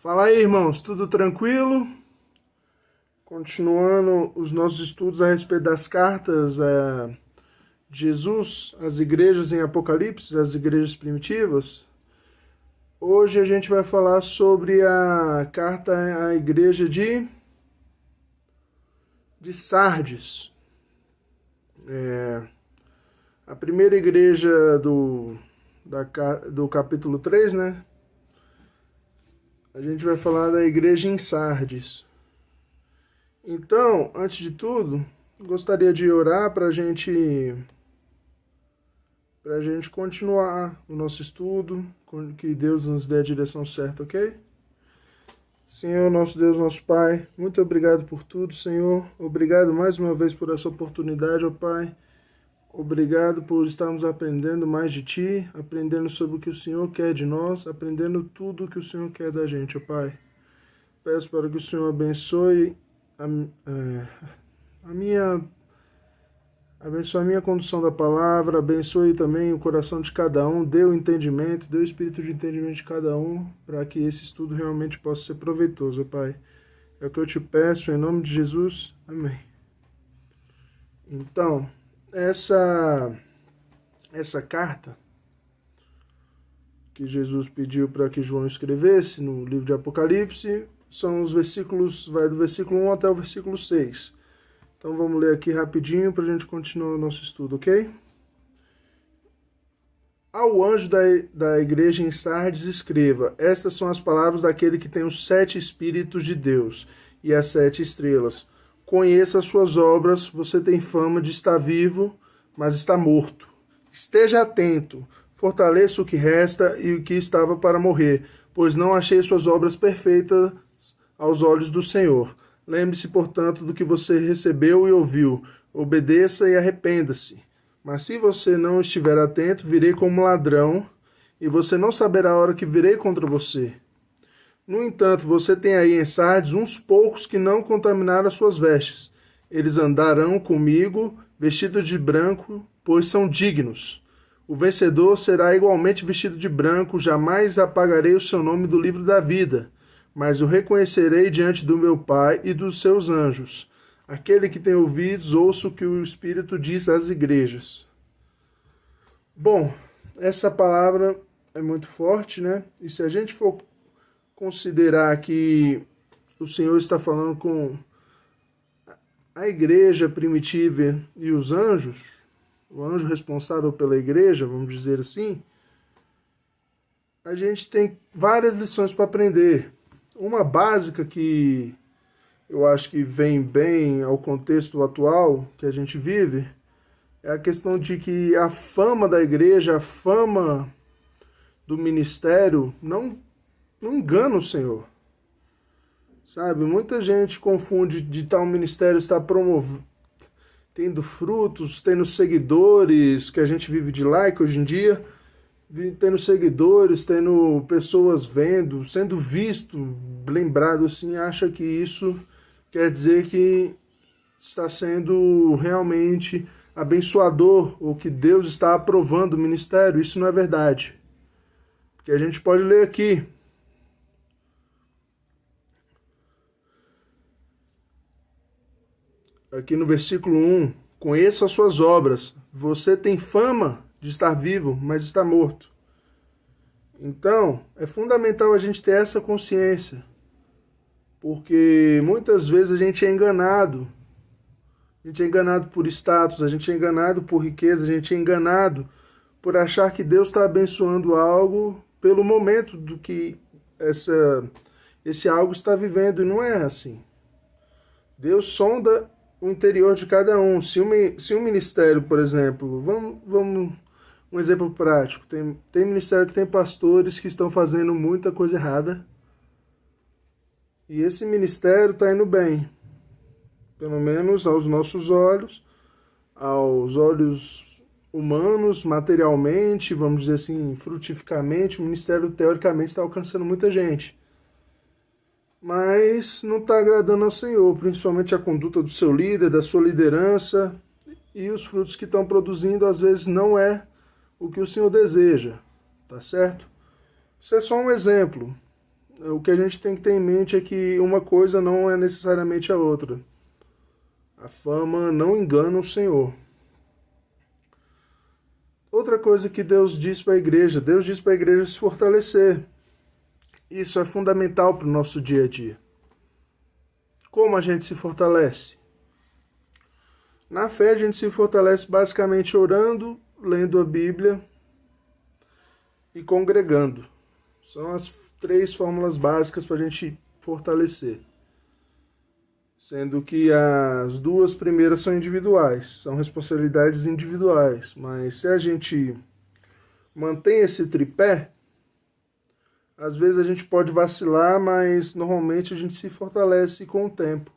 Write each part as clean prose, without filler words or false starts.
Fala aí, irmãos, tudo tranquilo? Continuando os nossos estudos a respeito das cartas de Jesus às igrejas em Apocalipse, as igrejas primitivas. Hoje a gente vai falar sobre a carta à igreja de Sardes. A primeira igreja do capítulo 3, né? A gente vai falar da igreja em Sardes. Então, antes de tudo, gostaria de orar para a gente continuar o nosso estudo, que Deus nos dê a direção certa, ok? Senhor, nosso Deus, nosso Pai, muito obrigado por tudo, Senhor. Obrigado mais uma vez por essa oportunidade, ó Pai. Obrigado por estarmos aprendendo mais de Ti, aprendendo sobre o que o Senhor quer de nós, aprendendo tudo o que o Senhor quer da gente, ó Pai. Peço para que o Senhor abençoe abençoe a minha condução da palavra, abençoe também o coração de cada um, dê o entendimento, dê o espírito de entendimento de cada um, para que esse estudo realmente possa ser proveitoso, ó Pai. É o que eu te peço, em nome de Jesus. Amém. Então, essa carta que Jesus pediu para que João escrevesse no livro de Apocalipse são os versículos, vai do versículo 1 até o versículo 6. Então vamos ler aqui rapidinho para a gente continuar o nosso estudo, ok? Ao anjo da igreja em Sardes escreva: estas são as palavras daquele que tem os 7 Espíritos de Deus e as 7 estrelas. Conheça as suas obras, você tem fama de estar vivo, mas está morto. Esteja atento, fortaleça o que resta e o que estava para morrer, pois não achei suas obras perfeitas aos olhos do Senhor. Lembre-se, portanto, do que você recebeu e ouviu. Obedeça e arrependa-se. Mas se você não estiver atento, virei como ladrão, e você não saberá a hora que virei contra você. No entanto, você tem aí em Sardes uns poucos que não contaminaram as suas vestes. Eles andarão comigo, vestidos de branco, pois são dignos. O vencedor será igualmente vestido de branco, jamais apagarei o seu nome do livro da vida, mas o reconhecerei diante do meu Pai e dos seus anjos. Aquele que tem ouvidos, ouça o que o Espírito diz às igrejas. Bom, essa palavra é muito forte, né? E se a gente for considerar que o Senhor está falando com a igreja primitiva e os anjos, o anjo responsável pela igreja, vamos dizer assim, a gente tem várias lições para aprender. Uma básica que eu acho que vem bem ao contexto atual que a gente vive é a questão de que a fama da igreja, a fama do ministério não engana o Senhor. Sabe, muita gente confunde de tal ministério estar tendo frutos, tendo seguidores, que a gente vive de like hoje em dia, tendo seguidores, tendo pessoas vendo, sendo visto, lembrado assim, acha que isso quer dizer que está sendo realmente abençoador, ou que Deus está aprovando o ministério. Isso não é verdade. Porque a gente pode ler aqui. Aqui no versículo 1, conheça as suas obras. Você tem fama de estar vivo, mas está morto. Então, é fundamental a gente ter essa consciência, porque muitas vezes a gente é enganado. A gente é enganado por status, a gente é enganado por riqueza, a gente é enganado por achar que Deus está abençoando algo pelo momento do que esse algo está vivendo, e não é assim. Deus sonda o interior de cada um. Se um ministério, por exemplo, vamos um exemplo prático, tem ministério que tem pastores que estão fazendo muita coisa errada, e esse ministério está indo bem, pelo menos aos nossos olhos, aos olhos humanos, materialmente, vamos dizer assim, frutificamente, o ministério teoricamente está alcançando muita gente. Mas não está agradando ao Senhor, principalmente a conduta do seu líder, da sua liderança, e os frutos que estão produzindo às vezes não é o que o Senhor deseja, tá certo? Isso é só um exemplo. o que a gente tem que ter em mente é que uma coisa não é necessariamente a outra. A fama não engana o Senhor. Outra coisa que Deus diz para a igreja se fortalecer. Isso é fundamental para o nosso dia a dia. Como a gente se fortalece? Na fé a gente se fortalece basicamente orando, lendo a Bíblia e congregando. São as 3 fórmulas básicas para a gente fortalecer. Sendo que as 2 primeiras são individuais, são responsabilidades individuais. Mas se a gente mantém esse tripé, às vezes a gente pode vacilar, mas normalmente a gente se fortalece com o tempo.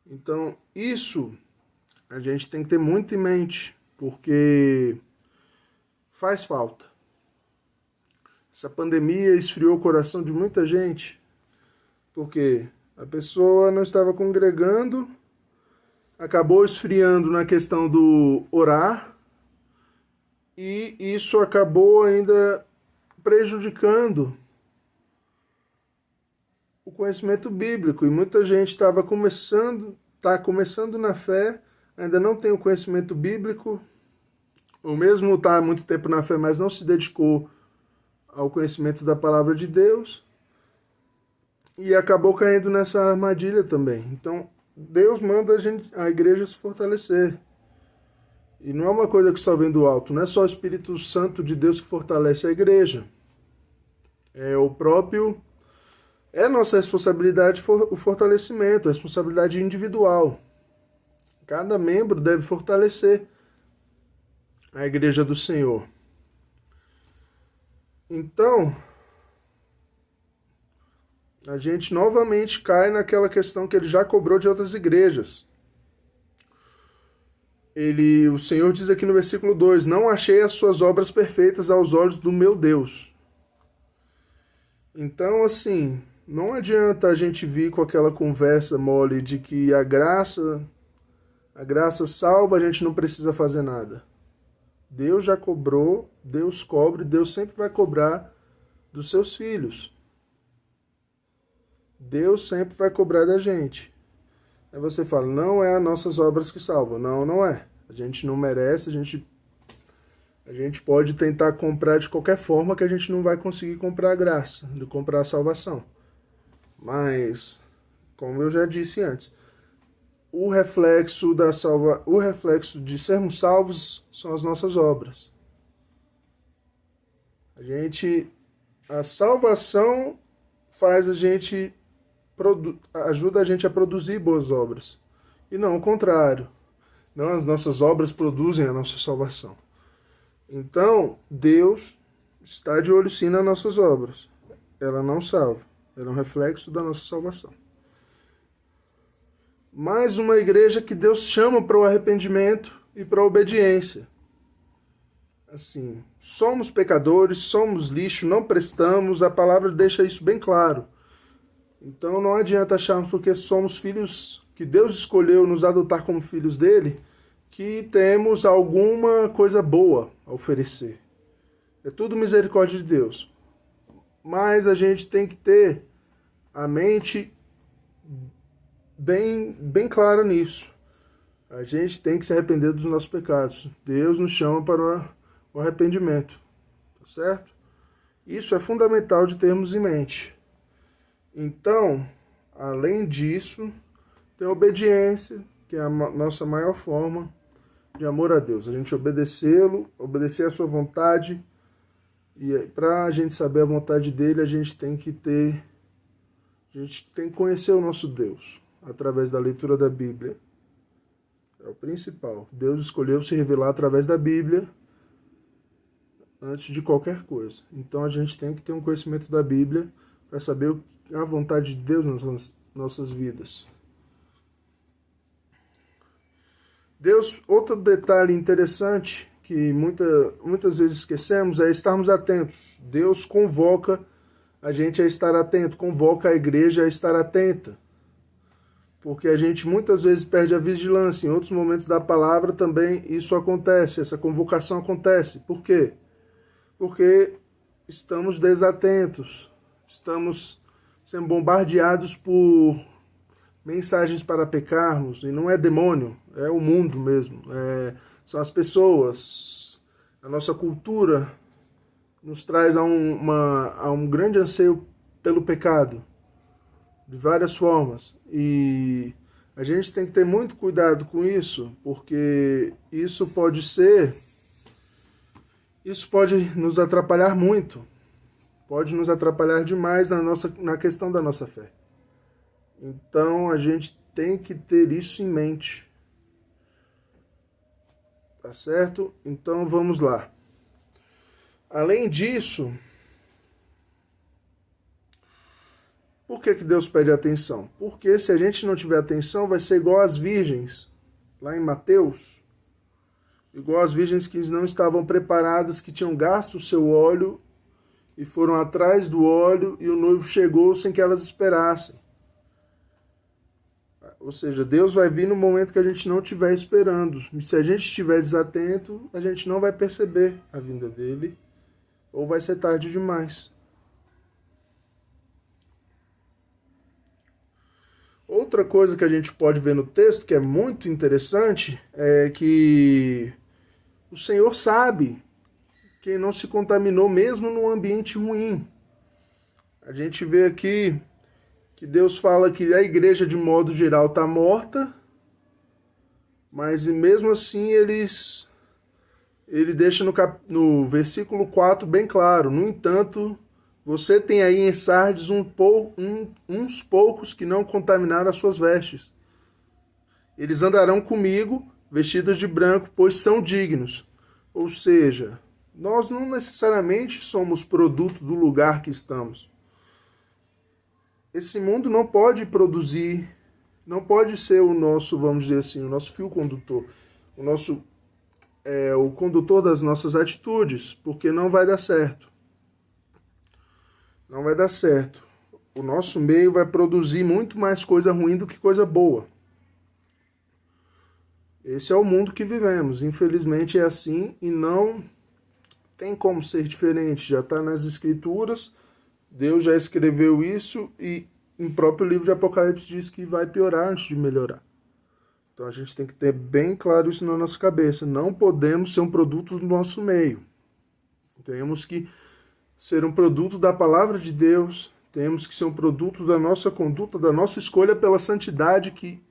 Então, isso a gente tem que ter muito em mente, porque faz falta. Essa pandemia esfriou o coração de muita gente, porque a pessoa não estava congregando, acabou esfriando na questão do orar, e isso acabou ainda prejudicando o conhecimento bíblico. E muita gente está começando na fé, ainda não tem o conhecimento bíblico, ou mesmo está há muito tempo na fé, mas não se dedicou ao conhecimento da palavra de Deus, e acabou caindo nessa armadilha também. Então, Deus manda a igreja se fortalecer. E não é uma coisa que só vem do alto, não é só o Espírito Santo de Deus que fortalece a igreja. É nossa responsabilidade o fortalecimento, a responsabilidade individual. Cada membro deve fortalecer a igreja do Senhor. Então, a gente novamente cai naquela questão que ele já cobrou de outras igrejas. O Senhor diz aqui no versículo 2: não achei as suas obras perfeitas aos olhos do meu Deus. Então, assim, não adianta a gente vir com aquela conversa mole de que a graça salva, a gente não precisa fazer nada. Deus já cobrou, Deus cobra, Deus sempre vai cobrar dos seus filhos. Deus sempre vai cobrar da gente. Aí você fala, não é as nossas obras que salvam. Não, não é. A gente não merece, a gente pode tentar comprar de qualquer forma que a gente não vai conseguir comprar a graça, de comprar a salvação. Mas, como eu já disse antes, o reflexo de sermos salvos são as nossas obras. A salvação ajuda a gente a produzir boas obras. E não o contrário. Não as nossas obras produzem a nossa salvação. Então, Deus está de olho sim nas nossas obras. Ela não salva. Ela é um reflexo da nossa salvação. Mais uma igreja que Deus chama para o arrependimento e para a obediência. Assim, somos pecadores, somos lixo, não prestamos, a palavra deixa isso bem claro. Então não adianta acharmos porque somos filhos que Deus escolheu nos adotar como filhos dele, que temos alguma coisa boa a oferecer. É tudo misericórdia de Deus. Mas a gente tem que ter a mente bem clara nisso. A gente tem que se arrepender dos nossos pecados. Deus nos chama para o arrependimento. Tá certo? Isso é fundamental de termos em mente. Então, além disso, tem a obediência, que é a nossa maior forma de amor a Deus. A gente obedecê-lo, obedecer a sua vontade. E para a gente saber a vontade dele, a gente tem que conhecer o nosso Deus através da leitura da Bíblia. É o principal. Deus escolheu se revelar através da Bíblia antes de qualquer coisa. Então a gente tem que ter um conhecimento da Bíblia para saber a vontade de Deus nas nossas vidas. Outro detalhe interessante que muitas vezes esquecemos é estarmos atentos. Deus convoca a gente a estar atento, convoca a igreja a estar atenta. Porque a gente muitas vezes perde a vigilância. Em outros momentos da palavra também isso acontece, essa convocação acontece. Por quê? Porque estamos desatentos, estamos sendo bombardeados por mensagens para pecarmos, e não é demônio, é o mundo mesmo, são as pessoas, a nossa cultura nos traz a um grande anseio pelo pecado, de várias formas, e a gente tem que ter muito cuidado com isso, porque isso pode nos atrapalhar muito, pode nos atrapalhar demais na questão da nossa fé. Então a gente tem que ter isso em mente. Tá certo? Então vamos lá. Além disso, por que Deus pede atenção? Porque se a gente não tiver atenção, vai ser igual às virgens, lá em Mateus, igual às virgens que não estavam preparadas, que tinham gasto o seu óleo e foram atrás do óleo e o noivo chegou sem que elas esperassem. Ou seja, Deus vai vir no momento que a gente não estiver esperando. E se a gente estiver desatento, a gente não vai perceber a vinda dele, ou vai ser tarde demais. Outra coisa que a gente pode ver no texto, que é muito interessante, é que o Senhor sabe quem não se contaminou mesmo num ambiente ruim. A gente vê aqui que Deus fala que a igreja, de modo geral, está morta, mas mesmo assim ele deixa no versículo 4 bem claro: no entanto, você tem aí em Sardes uns poucos que não contaminaram as suas vestes. Eles andarão comigo, vestidos de branco, pois são dignos. Ou seja, nós não necessariamente somos produto do lugar que estamos. Esse mundo não pode produzir, não pode ser o nosso, vamos dizer assim, o nosso fio condutor, o condutor das nossas atitudes, porque não vai dar certo. Não vai dar certo. O nosso meio vai produzir muito mais coisa ruim do que coisa boa. Esse é o mundo que vivemos. Infelizmente é assim e não tem como ser diferente. Já está nas Escrituras. Deus já escreveu isso e no próprio livro de Apocalipse diz que vai piorar antes de melhorar. Então a gente tem que ter bem claro isso na nossa cabeça. Não podemos ser um produto do nosso meio. Temos que ser um produto da palavra de Deus. Temos que ser um produto da nossa conduta, da nossa escolha pela santidade que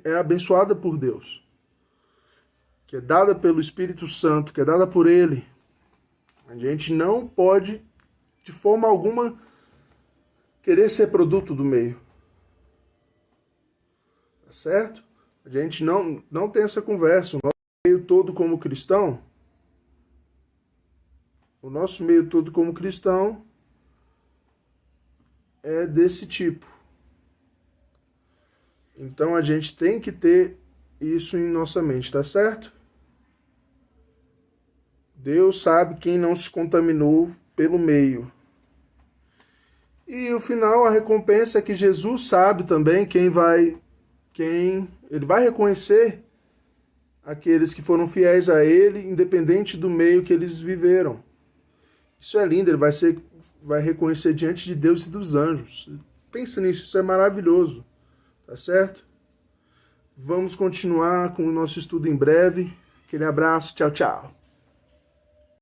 é abençoada por Deus, que é dada pelo Espírito Santo, que é dada por Ele. A gente não pode, de forma alguma, querer ser produto do meio. Tá certo? A gente não tem essa conversa. O nosso meio todo como cristão, é desse tipo. Então a gente tem que ter isso em nossa mente, tá certo? Deus sabe quem não se contaminou pelo meio. E o final, a recompensa é que Jesus sabe também ele vai reconhecer aqueles que foram fiéis a ele, independente do meio que eles viveram. Isso é lindo, ele vai reconhecer diante de Deus e dos anjos. Pensa nisso, isso é maravilhoso. Tá certo? Vamos continuar com o nosso estudo em breve. Aquele abraço, tchau, tchau.